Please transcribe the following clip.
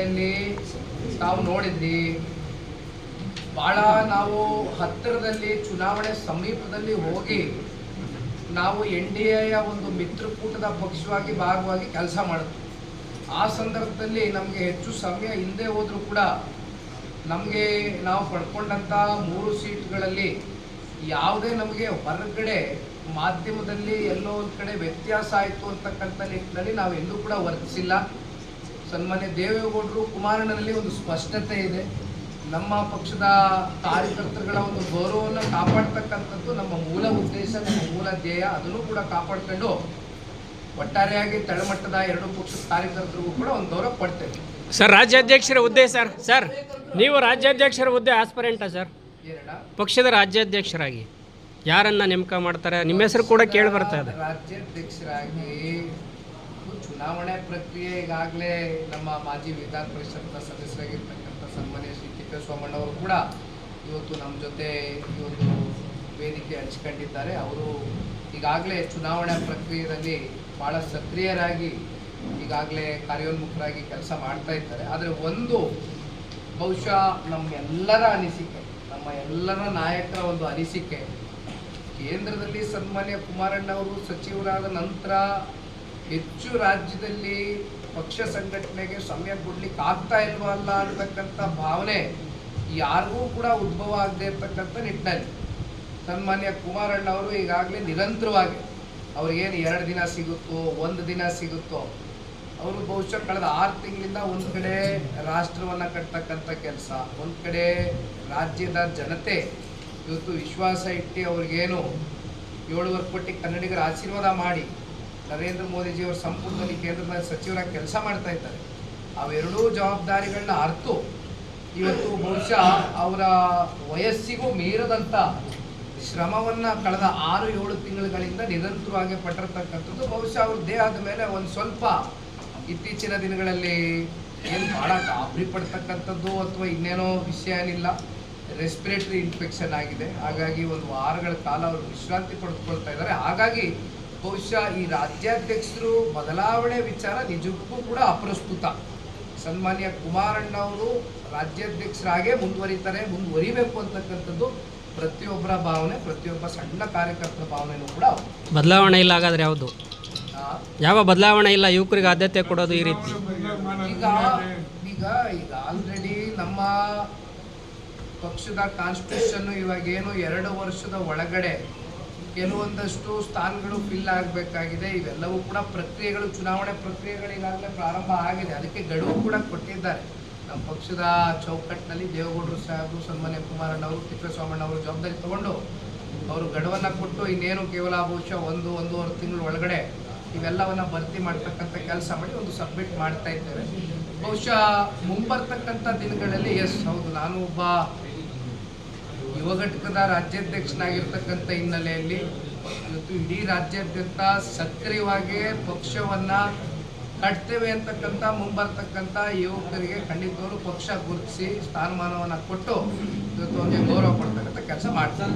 ಹಿನ್ನೆಲೆಯಲ್ಲಿ ತಾವು ನೋಡಿದ್ರಿ, ಭಾಳ ನಾವು ಹತ್ತಿರದಲ್ಲಿ ಚುನಾವಣೆ ಸಮೀಪದಲ್ಲಿ ಹೋಗಿ ನಾವು NDAಯ ಒಂದು ಮಿತ್ರಕೂಟದ ಪಕ್ಷವಾಗಿ ಭಾಗವಾಗಿ ಕೆಲಸ ಮಾಡಿದ್ವಿ. ಆ ಸಂದರ್ಭದಲ್ಲಿ ನಮಗೆ ಹೆಚ್ಚು ಸಮಯ ಇಲ್ಲದೆ ಹೋದರೂ ಕೂಡ ನಮಗೆ ನಾವು ಪಡ್ಕೊಂಡಂಥ 3 ಸೀಟ್ಗಳಲ್ಲಿ ಯಾವುದೇ ನಮಗೆ ಹೊರಗಡೆ ಮಾಧ್ಯಮದಲ್ಲಿ ಎಲ್ಲೋ ಒಂದು ಕಡೆ ವ್ಯತ್ಯಾಸ ಆಯಿತು ಅಂತಕ್ಕಂಥ ನಿಟ್ಟಿನಲ್ಲಿ ನಾವು ಎಲ್ಲೂ ಕೂಡ ವರ್ತಿಸಿಲ್ಲ. ಸನ್ಮಾನ್ಯ ದೇವೇಗೌಡರು ಕುಮಾರಣ್ಣನಲ್ಲಿ ಒಂದು ಸ್ಪಷ್ಟತೆ ಇದೆ. ನಮ್ಮ ಪಕ್ಷದ ಕಾರ್ಯಕರ್ತರುಗಳ ಒಂದು ಗೌರವವನ್ನು ಕಾಪಾಡ್ತಕ್ಕಂಥದ್ದು ನಮ್ಮ ಮೂಲ ಉದ್ದೇಶ, ನಮ್ಮ ಮೂಲ ಧ್ಯೇಯ. ಅದನ್ನು ಕೂಡ ಕಾಪಾಡ್ಕೊಂಡು ಒಟ್ಟಾರೆಯಾಗಿ ತಳಮಟ್ಟದ 2 ಪಕ್ಷದ ಕಾರ್ಯಕರ್ತರಿಗೂ ಕೂಡ ಒಂದು ಗೌರವ ಕೊಡ್ತೇವೆ. ಸರ್, ರಾಜ್ಯಾಧ್ಯಕ್ಷರ ಹುದ್ದೆ ಸರ್ ನೀವು ರಾಜ್ಯಾಧ್ಯಕ್ಷರ ಹುದ್ದೆ ಆಸ್ಪರೆಂಟಾ ಸರ್? ಪಕ್ಷದ ರಾಜ್ಯಾಧ್ಯಕ್ಷರಾಗಿ ಯಾರನ್ನ ನೇಮಕ ಮಾಡ್ತಾರೆ? ನಿಮ್ಮ ಹೆಸರು ಕೂಡ ಕೇಳಿ ಬರ್ತಾ ಇದೆ. ರಾಜ್ಯಾಧ್ಯಕ್ಷರಾಗಿ ಚುನಾವಣೆ ಪ್ರಕ್ರಿಯೆ ಈಗಾಗಲೇ ನಮ್ಮ ಮಾಜಿ ವಿಧಾನ ಪರಿಷತ್ನ ಸದಸ್ಯರಾಗಿರ್ತಕ್ಕಂಥ ಸನ್ಮಾನ್ಯ ಶ್ರೀ ತಿಪ್ಪೇಸ್ವಾಮಣ್ಣ ಅವರು ಕೂಡ ಇವತ್ತು ನಮ್ಮ ಜೊತೆ ಈ ಒಂದು ವೇದಿಕೆ ಹಂಚ್ಕೊಂಡಿದ್ದಾರೆ. ಅವರು ಈಗಾಗಲೇ ಚುನಾವಣಾ ಪ್ರಕ್ರಿಯೆಯಲ್ಲಿ ಭಾಳ ಸಕ್ರಿಯರಾಗಿ ಈಗಾಗಲೇ ಕಾರ್ಯೋನ್ಮುಖರಾಗಿ ಕೆಲಸ ಮಾಡ್ತಾ ಇದ್ದಾರೆ. ಆದರೆ ಒಂದು ಬಹುಶಃ ನಮ್ಮೆಲ್ಲರ ಅನಿಸಿಕೆ, ನಮ್ಮ ಎಲ್ಲರ ನಾಯಕರ ಒಂದು ಅನಿಸಿಕೆ, ಕೇಂದ್ರದಲ್ಲಿ ಸನ್ಮಾನ್ಯ ಕುಮಾರಣ್ಣವರು ಸಚಿವರಾದ ನಂತರ ಹೆಚ್ಚು ರಾಜ್ಯದಲ್ಲಿ ಪಕ್ಷ ಸಂಘಟನೆಗೆ ಸಮಯ ಕೊಡ್ಲಿಕ್ಕೆ ಆಗ್ತಾ ಇಲ್ವಲ್ಲ ಅಂತಕ್ಕಂಥ ಭಾವನೆ ಯಾರಿಗೂ ಕೂಡ ಉದ್ಭವ ಆಗದೆ ಇರ್ತಕ್ಕಂಥ ನಿಟ್ಟಿನಲ್ಲಿ ಸನ್ಮಾನ್ಯ ಕುಮಾರಣ್ಣ ಅವರು ಈಗಾಗಲೇ ನಿರಂತರವಾಗಿ ಅವ್ರಿಗೇನು 2 ದಿನ ಸಿಗುತ್ತೋ 1 ದಿನ ಸಿಗುತ್ತೋ, ಅವರು ಬಹುಶಃ ಕಳೆದ 6 ತಿಂಗಳಿಂದ ಒಂದು ಕಡೆ ರಾಷ್ಟ್ರವನ್ನು ಕಟ್ತಕ್ಕಂಥ ಕೆಲಸ, ಒಂದು ಕಡೆ ರಾಜ್ಯದ ಜನತೆ ಇವತ್ತು ವಿಶ್ವಾಸ ಇಟ್ಟು ಅವ್ರಿಗೇನು 7.25 ಕೋಟಿ ಕನ್ನಡಿಗರ ಆಶೀರ್ವಾದ ಮಾಡಿ ನರೇಂದ್ರ ಮೋದಿಜಿಯವರ ಸಂಪುಟದಲ್ಲಿ ಕೇಂದ್ರದಲ್ಲಿ ಸಚಿವರಾಗಿ ಕೆಲಸ ಮಾಡ್ತಾ ಇದ್ದಾರೆ. ಅವೆರಡೂ ಜವಾಬ್ದಾರಿಗಳನ್ನ ಅರ್ತು ಇವತ್ತು ಬಹುಶಃ ಅವರ ವಯಸ್ಸಿಗೂ ಮೀರದಂಥ ಶ್ರಮವನ್ನು ಕಳೆದ 6-7 ತಿಂಗಳುಗಳಿಂದ ನಿರಂತರವಾಗಿ ಪಟ್ಟಿರ್ತಕ್ಕಂಥದ್ದು ಬಹುಶಃ ಅವ್ರ ದೇಹದ ಮೇಲೆ ಒಂದು ಸ್ವಲ್ಪ ಇತ್ತೀಚಿನ ದಿನಗಳಲ್ಲಿ ಏನು ಭಾಳ ಗಾಬರಿ ಪಡ್ತಕ್ಕಂಥದ್ದು ಅಥವಾ ಇನ್ನೇನೋ ವಿಷಯ ಏನಿಲ್ಲ, ರೆಸ್ಪಿರೇಟರಿ ಇನ್ಫೆಕ್ಷನ್ ಆಗಿದೆ. ಹಾಗಾಗಿ 1 ವಾರಗಳ ಕಾಲ ಅವರು ವಿಶ್ರಾಂತಿ ಪಡೆದುಕೊಳ್ತಾ ಇದ್ದಾರೆ. ಹಾಗಾಗಿ ಬಹುಶಃ ಈ ರಾಜ್ಯಾಧ್ಯಕ್ಷರು ಬದಲಾವಣೆ ವಿಚಾರ ನಿಜಕ್ಕೂ ಕೂಡ ಅಪ್ರಸ್ತುತ. ಸನ್ಮಾನ್ಯ ಕುಮಾರಣ್ಣ ಅವರು ರಾಜ್ಯಾಧ್ಯಕ್ಷರಾಗೇ ಮುಂದುವರಿಬೇಕು ಅಂತಕ್ಕಂಥದ್ದು ಪ್ರತಿಯೊಬ್ಬರ ಭಾವನೆ, ಪ್ರತಿಯೊಬ್ಬ ಸಣ್ಣ ಕಾರ್ಯಕರ್ತರ ಭಾವನೆಯೂ ಕೂಡ. ಬದಲಾವಣೆ ಇಲ್ಲ ಹಾಗಾದ್ರೆ ಯಾವುದು? ಯಾವ ಬದಲಾವಣೆ ಇಲ್ಲ? ಯುವಕರಿಗೆ ಆದ್ಯತೆ ಕೊಡೋದು ಈ ರೀತಿ. ಈಗ ಆಲ್ರೆಡಿ ನಮ್ಮ ಪಕ್ಷದ ಕಾನ್ಸ್ಟಿಟ್ಯೂಷನ್ ಇವಾಗೇನು 2 ವರ್ಷದ ಒಳಗಡೆ ಕೆಲವೊಂದಷ್ಟು ಸ್ಥಾನಗಳು ಫಿಲ್ ಆಗಬೇಕಾಗಿದೆ. ಇವೆಲ್ಲವೂ ಕೂಡ ಪ್ರಕ್ರಿಯೆಗಳು, ಚುನಾವಣೆ ಪ್ರಕ್ರಿಯೆಗಳು ಈಗಾಗಲೇ ಪ್ರಾರಂಭ ಆಗಿದೆ. ಅದಕ್ಕೆ ಗಡುವು ಕೂಡ ಕೊಟ್ಟಿದ್ದಾರೆ. ನಮ್ಮ ಪಕ್ಷದ ಚೌಕಟ್ಟಿನಲ್ಲಿ ದೇವೇಗೌಡರು ಸಾಹೇಬರು, ಸನ್ಮಾನ್ಯ ಕುಮಾರಣ್ಣ ಅವರು, ತಿಪ್ಪೇಸ್ವಾಮಣ್ಣ ಅವರು ಜವಾಬ್ದಾರಿ ತಗೊಂಡು ಅವರು ಗಡುವನ್ನು ಕೊಟ್ಟು ಇನ್ನೇನು ಕೇವಲ ಬಹುಶಃ 1-1.5 ತಿಂಗಳ ಒಳಗಡೆ ಇವೆಲ್ಲವನ್ನು ಭರ್ತಿ ಮಾಡ್ತಕ್ಕಂಥ ಕೆಲಸ ಮಾಡಿ ಒಂದು ಸಬ್ಮಿಟ್ ಮಾಡ್ತಾ ಇದ್ದೇವೆ. ಬಹುಶಃ ಮುಂಬರ್ತಕ್ಕಂಥ ದಿನಗಳಲ್ಲಿ ಹೌದು, ನಾನು ಒಬ್ಬ ಯುವ ಘಟಕದ ರಾಜ್ಯಾಧ್ಯಕ್ಷನಾಗಿರ್ತಕ್ಕಂಥ ಹಿನ್ನೆಲೆಯಲ್ಲಿ ಇವತ್ತು ಇಡೀ ರಾಜ್ಯಾದ್ಯಂತ ಸಕ್ರಿಯವಾಗಿ ಪಕ್ಷವನ್ನು ಕಟ್ತೇವೆ ಅಂತಕ್ಕಂಥ ಮುಂಬರ್ತಕ್ಕಂಥ ಯುವಕರಿಗೆ ಖಂಡಿತವರು ಪಕ್ಷ ಗುರುತಿಸಿ ಸ್ಥಾನಮಾನವನ್ನು ಕೊಟ್ಟು ಇವತ್ತು ಅವ್ರಿಗೆ ಗೌರವ ಕೊಡ್ತಕ್ಕಂಥ ಕೆಲಸ ಮಾಡ್ತಾರೆ.